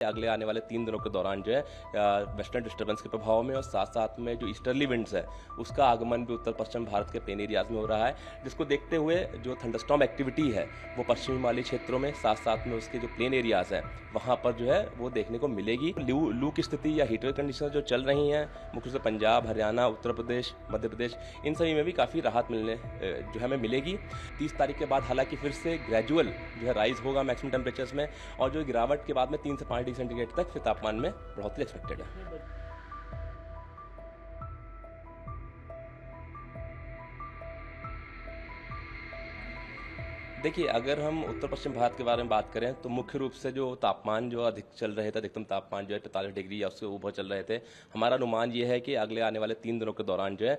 अगले आने वाले 3 दिनों के दौरान जो है वेस्टर्न डिस्टर्बेंस के प्रभाव में और साथ साथ में जो ईस्टर्ली विंड्स है उसका आगमन भी उत्तर पश्चिम भारत के प्लेन एरियाज में हो रहा है, जिसको देखते हुए जो थंडरस्टॉर्म एक्टिविटी है वो पश्चिमी हिमालयी क्षेत्रों में साथ साथ में उसके जो प्लेन एरियाज हैं वहाँ पर जो है वो देखने को मिलेगी। लू की स्थिति या हीटवेव कंडीशन जो चल रही हैं मुख्य रूप से पंजाब, हरियाणा, उत्तर प्रदेश, मध्य प्रदेश, इन सभी में भी काफ़ी राहत मिलने जो हमें मिलेगी। 30 तारीख के बाद हालांकि फिर से ग्रेजुअल जो है राइज होगा मैक्सिमम टेम्परेचर्स में, और जो गिरावट के बाद में 3 से 5 डिग्री सेंटीग्रेड तक फिर तापमान में बढ़ोतरी एक्सपेक्टेड है। देखिए, अगर हम उत्तर पश्चिम भारत के बारे में बात करें तो मुख्य रूप से जो तापमान जो अधिक चल रहे थे, अधिकतम तापमान जो है 43 डिग्री या उससे ऊपर चल रहे थे। हमारा अनुमान ये है कि अगले आने वाले 3 दिनों के दौरान जो है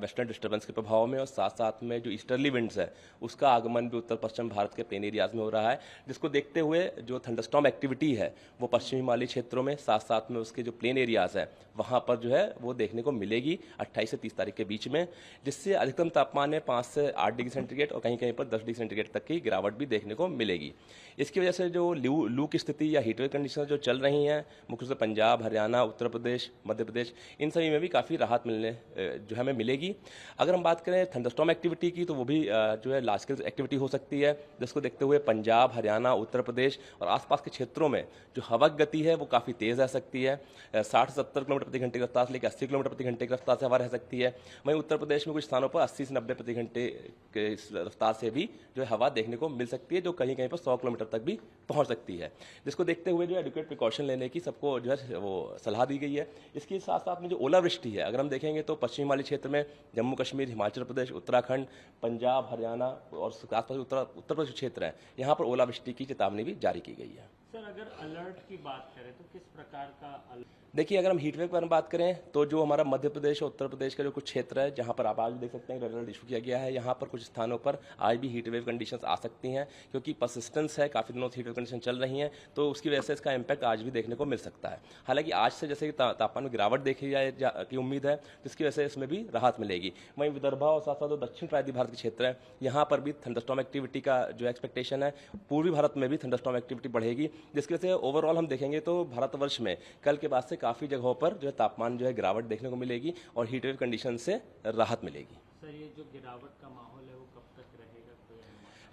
वेस्टर्न डिस्टर्बेंस के प्रभाव में और साथ साथ में जो ईस्टर्ली विंड्स है उसका आगमन भी उत्तर पश्चिम भारत के प्लेन एरियाज में हो रहा है, जिसको देखते हुए जो थंडरस्टॉर्म एक्टिविटी है वो पश्चिमी हिमालयी क्षेत्रों में साथ साथ में उसके जो प्लेन एरियाज हैं वहाँ पर जो है वो देखने को मिलेगी 28 से 30 तारीख के बीच में, जिससे अधिकतम तापमान में 5 से 8 डिग्री सेंटीग्रेड और कहीं कहीं पर 10 डिग्री सेंटीग्रेड तक की गिरावट भी देखने को मिलेगी। इसकी वजह से जो लू की स्थिति या हीटवेव कंडीशन जो चल रही हैं मुख्य रूप से पंजाब, हरियाणा, उत्तर प्रदेश, मध्य प्रदेश, इन सभी में भी काफ़ी राहत मिलने जो हमें मिलेगी। अगर हम बात करें थंडरस्टॉर्म एक्टिविटी की तो वो भी जो है लार्ज स्केल एक्टिविटी हो सकती है, जिसको देखते हुए पंजाब, हरियाणा, उत्तर प्रदेश और आसपास के क्षेत्रों में जो हवा की गति है वो काफ़ी तेज़ रह सकती है। 60 से 70 किलोमीटर प्रति घंटे की रफ्तार से लेकर 80 किलोमीटर प्रति घंटे की रफ्तार से हवा रह सकती है। वहीं उत्तर प्रदेश में कुछ स्थानों पर 80 से 90 प्रति घंटे के रफ्तार से भी जो है हवा देखने को मिल सकती है, जो कहीं कहीं पर 100 किलोमीटर तक भी पहुंच सकती है, जिसको देखते हुए जो एडुकेट प्रिकॉशन लेने की सबको जो है वो सलाह दी गई है। इसके साथ साथ में जो ओलावृष्टि है अगर हम देखेंगे तो पश्चिम हिमालय क्षेत्र में जम्मू कश्मीर, हिमाचल प्रदेश, उत्तराखंड, पंजाब, हरियाणा और आसपास उत्तर प्रदेश क्षेत्र है, यहाँ पर ओलावृष्टि की चेतावनी भी जारी की गई है। सर, अगर अलर्ट की बात करें तो किस प्रकार का अलर्ट? देखिए, अगर हम हीटवेव पर बात करें तो जो हमारा मध्य प्रदेश और उत्तर प्रदेश का जो कुछ क्षेत्र है जहां पर आप आज भी देख सकते हैं रेड अलर्ट इशू किया गया है, यहाँ पर कुछ स्थानों पर आज भी हीटवेव कंडीशंस आ सकती हैं, क्योंकि परसिस्टेंस है, काफ़ी दिनों से हीटवेव कंडीशन चल रही हैं, तो उसकी वजह से इसका इम्पैक्ट आज भी देखने को मिल सकता है। हालांकि आज से जैसे तापमान में गिरावट देखी जाए की उम्मीद है, जिसकी वजह से इसमें भी राहत मिलेगी। वहीं विदर्भ और साथ साथ जो दक्षिण प्रायद्वीप भारत के क्षेत्र है यहाँ पर भी थंडरस्टॉर्म एक्टिविटी का जो एक्सपेक्टेशन है, पूर्वी भारत में भी थंडरस्टॉर्म एक्टिविटी बढ़ेगी, जिसकी वजह से ओवरऑल हम देखेंगे तो भारतवर्ष में कल के बाद से काफ़ी जगहों पर जो है तापमान जो है गिरावट देखने को मिलेगी और हीटवेव कंडीशन से राहत मिलेगी। सर, ये जो गिरावट का माहौल है वो कब तक रहेगा?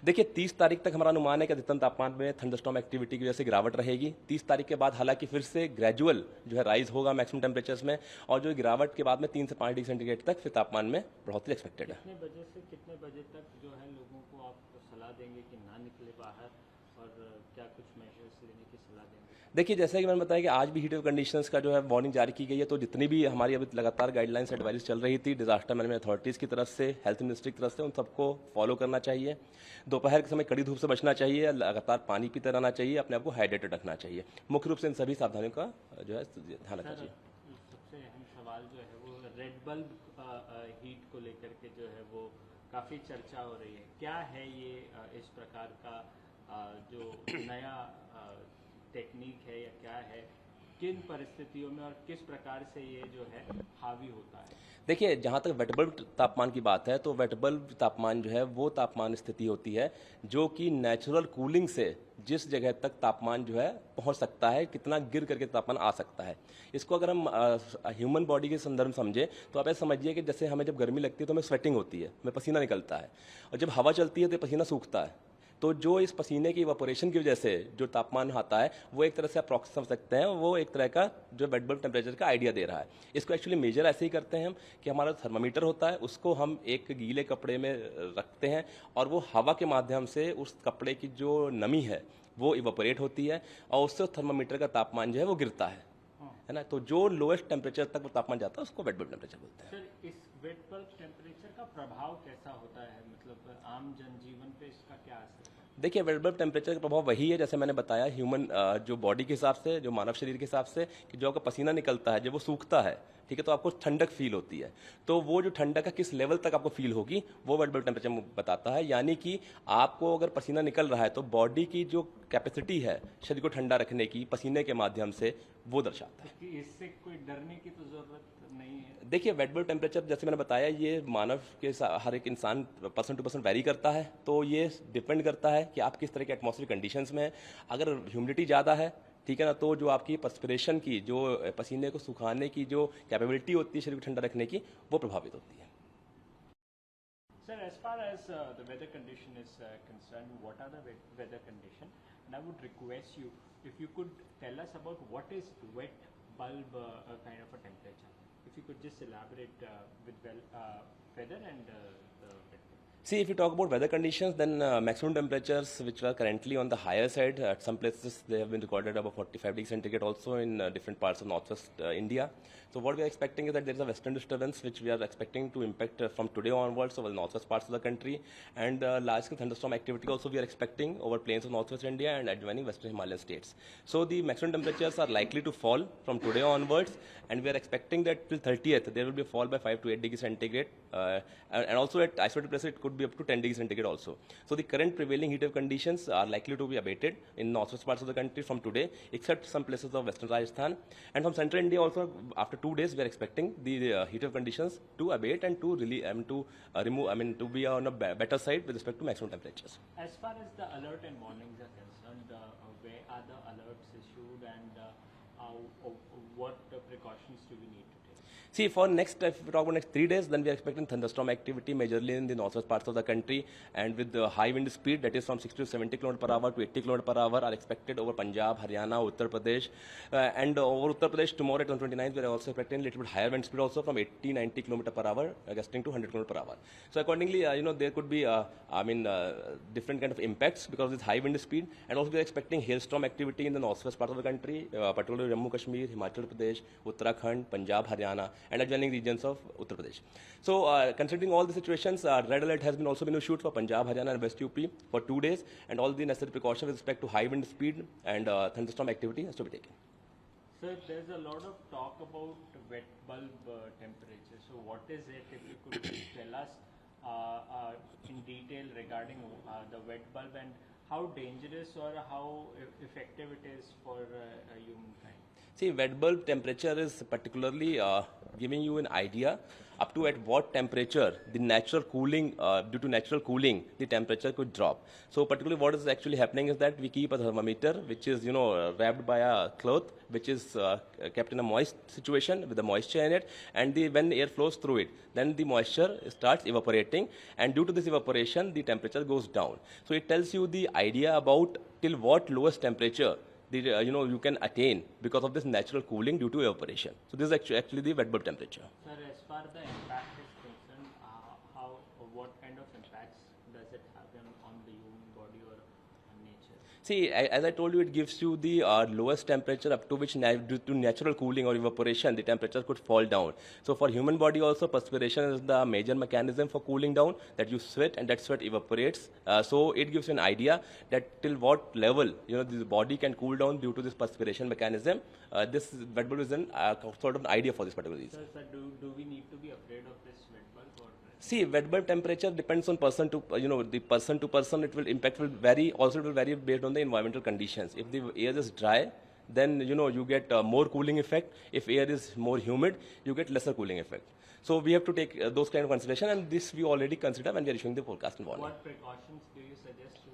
देखिए, 30 तारीख तक हमारा अनुमान है कि अधिकतम तापमान में थंडरस्टॉर्म एक्टिविटी की वजह से गिरावट रहेगी। 30 तारीख के बाद हालांकि फिर से ग्रेजुअल जो है राइज होगा मैक्सिमम टेम्परेचर्स में, और जो गिरावट के बाद में 3 से 5 डिग्री सेंटीग्रेड तक फिर तापमान में बढ़ोतरी एक्सपेक्टेड है। कितने बजे से कितने बजे तक जो है लोगों को आप सलाह देंगे कि ना निकले बाहर, और क्या कुछ मेजर्स लेने की सलाह देंगे? देखिए, जैसे कि मैंने बताया कि आज भी हीटवेव कंडीशंस का जो है वार्निंग जारी की गई है, तो जितनी भी हमारी अभी लगातार गाइडलाइंस एडवाइस चल रही थी डिजास्टर मैनेजमेंट अथॉरिटीज़ की तरफ से, हेल्थ मिनिस्ट्री की तरफ से, उन सबको फॉलो करना चाहिए। दोपहर के समय कड़ी धूप से बचना चाहिए, लगातार पानी पीते रहना चाहिए, अपने आप को हाइड्रेटेड रखना चाहिए। मुख्य रूप से इन सभी सावधानियों का जो है ध्यान रखना चाहिए। सबसे अहम सवाल जो है वो रेड बल्ब हीट को लेकर के जो है वो काफ़ी चर्चा हो रही है। क्या है ये इस प्रकार का जो नया टेक्निक है या क्या है, किन परिस्थितियों में और किस प्रकार से ये जो है हावी होता है? देखिए, जहाँ तक वेट बल्ब तापमान की बात है तो वेट बल्ब तापमान जो है वो तापमान स्थिति होती है जो कि नेचुरल कूलिंग से जिस जगह तक तापमान जो है पहुँच सकता है, कितना गिर करके तापमान आ सकता है। इसको अगर हम ह्यूमन बॉडी के संदर्भ में समझें तो आप ऐसा समझिए कि जैसे हमें जब गर्मी लगती है तो हमें स्वेटिंग होती है, हमें पसीना निकलता है, और जब हवा चलती है तो पसीना सूखता है। तो जो इस पसीने की इवापोरेशन की वजह से जो तापमान आता है वो एक तरह से आप प्रॉक्सी समझ सकते हैं, वो एक तरह का जो वेट बल्ब टेम्परेचर का आइडिया दे रहा है। इसको एक्चुअली मेजर ऐसे ही करते हैं हम कि हमारा थर्मामीटर होता है, उसको हम एक गीले कपड़े में रखते हैं और वो हवा के माध्यम से उस कपड़े की जो नमी है वो इवापोरेट होती है और उससे थर्मामीटर का तापमान जो है वो गिरता है ना। तो जो लोएस्ट टेम्परेचर तक वो तापमान जाता है उसको वेट बल्ब टेम्परेचर बोलते हैं। सर, इस वेट बल्ब टेम्परेचर का प्रभाव कैसा होता है, मतलब आम जनजीवन पे इसका क्या असर है? देखिए, वेट बल्ब टेम्परेचर का प्रभाव वही है जैसे मैंने बताया, ह्यूमन जो बॉडी के हिसाब से, जो मानव शरीर के हिसाब से, कि जो आपका पसीना निकलता है जब वो सूखता है, ठीक है, तो आपको ठंडक फील होती है। तो वो जो ठंडक का किस लेवल तक आपको फील होगी वो वेट बल्ब टेम्परेचर बताता है। यानी कि आपको अगर पसीना निकल रहा है तो बॉडी की जो कैपेसिटी है शरीर को ठंडा रखने की पसीने के माध्यम से वो दर्शाता है। कि इससे कोई डरने की तो जरूरत नहीं है? देखिए, वेट बल्ब टेम्परेचर जैसे मैंने बताया ये मानव के हर एक इंसान पर्सन टू पर्सन वेरी करता है, तो ये डिपेंड करता है कि आप किस तरह के एटमॉस्फेरिक कंडीशंस में हैं। अगर ह्यूमिडिटी ज़्यादा है, ठीक है ना, तो जो आपकी पर्सपिरेशन की, जो पसीने को सुखाने की जो कैपेबिलिटी होती है शरीर को ठंडा रखने की, वो प्रभावित होती है। Sir, as far as the weather condition is concerned, what are the weather condition? And I would request you, if you could tell us about what is wet bulb kind of a temperature. If you could just elaborate with weather and the wet bulb. See, if you talk about weather conditions, then maximum temperatures which are currently on the higher side, at some places they have been recorded above 45 degrees centigrade also in different parts of northwest India. So what we are expecting is that there is a western disturbance which we are expecting to impact from today onwards over the northwest parts of the country, and large-scale thunderstorm activity also we are expecting over plains of northwest India and adjoining western Himalayan states. So the maximum temperatures are likely to fall from today onwards, and we are expecting that till 30th there will be a fall by 5 to 8 degrees centigrade, and also at isolated places it could be up to 10 degrees centigrade also. So the current prevailing heat wave conditions are likely to be abated in northwest parts of the country from today, except some places of western Rajasthan, and from central India also. After 2 days, we are expecting the heat wave conditions to abate and to really to be on a better side with respect to maximum temperatures. As far as the alert and warnings are concerned, where are the alerts issued, and what precautions do we need to take? See, for next, if we talk about next 3 days, then we are expecting thunderstorm activity majorly in the northwest parts of the country, and with the high wind speed, that is from 60 to 70 km per hour to 80 km per hour, are expected over Punjab, Haryana, Uttar Pradesh, and over Uttar Pradesh tomorrow at 29th, we are also expecting a little bit higher wind speed also from 80, 90 km per hour, gusting to 100 km per hour. So accordingly, there could be, different kind of impacts because of this high wind speed, and also we are expecting hailstorm activity in the northwest part of the country, particularly Jammu Kashmir, Himachal Pradesh, Uttarakhand, Punjab, Haryana, and adjoining regions of Uttar Pradesh. So considering all the situations, red alert has been also been issued for Punjab, Haryana and West UP for 2 days, and all the necessary precautions with respect to high wind speed and thunderstorm activity has to be taken. Sir, there's a lot of talk about wet bulb temperature. So what is it? If you could just tell us in detail regarding the wet bulb and how dangerous or how effective it is for humankind. See, wet bulb temperature is particularly giving you an idea up to at what temperature the natural cooling, due to natural cooling, the temperature could drop. So particularly what is actually happening is that we keep a thermometer which is, wrapped by a cloth which is kept in a moist situation with the moisture in it, and when the air flows through it, then the moisture starts evaporating, and due to this evaporation, the temperature goes down. So it tells you the idea about till what lowest temperature you can attain because of this natural cooling due to evaporation. So this is actually the wet bulb temperature. Sir, as far as the impact is concerned, what kind of impacts does it have on the human body or on nature? See, as I told you, it gives you the lowest temperature up to which due to natural cooling or evaporation, the temperature could fall down. So for human body also, perspiration is the major mechanism for cooling down, that you sweat and that sweat evaporates. So it gives you an idea that till what level, the body can cool down due to this perspiration mechanism. This wet bulb is sort of an idea for this particular reason. Sir, do we need to be afraid of this wet bulb? See, wet bulb temperature depends on person to, the person to person, impact will vary, also it will vary based on the environmental conditions. If the air is dry, then, you get more cooling effect. If air is more humid, you get lesser cooling effect. So we have to take those kind of consideration, and this we already consider when we are issuing the forecast and warning. What precautions do you suggest to,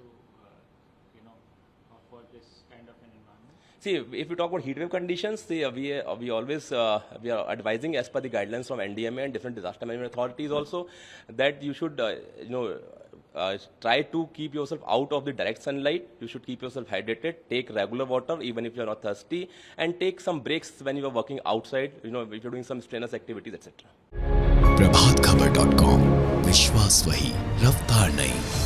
for this kind of an environment? See, if we talk about heat wave conditions, we always we are advising as per the guidelines from NDMA and different disaster management authorities also that you should try to keep yourself out of the direct sunlight. You should keep yourself hydrated. Take regular water even if you are not thirsty, and take some breaks when you are working outside. If you are doing some strenuous activities, etc. प्रभातखबर.com, विश्वास वही, रफ्तार नहीं.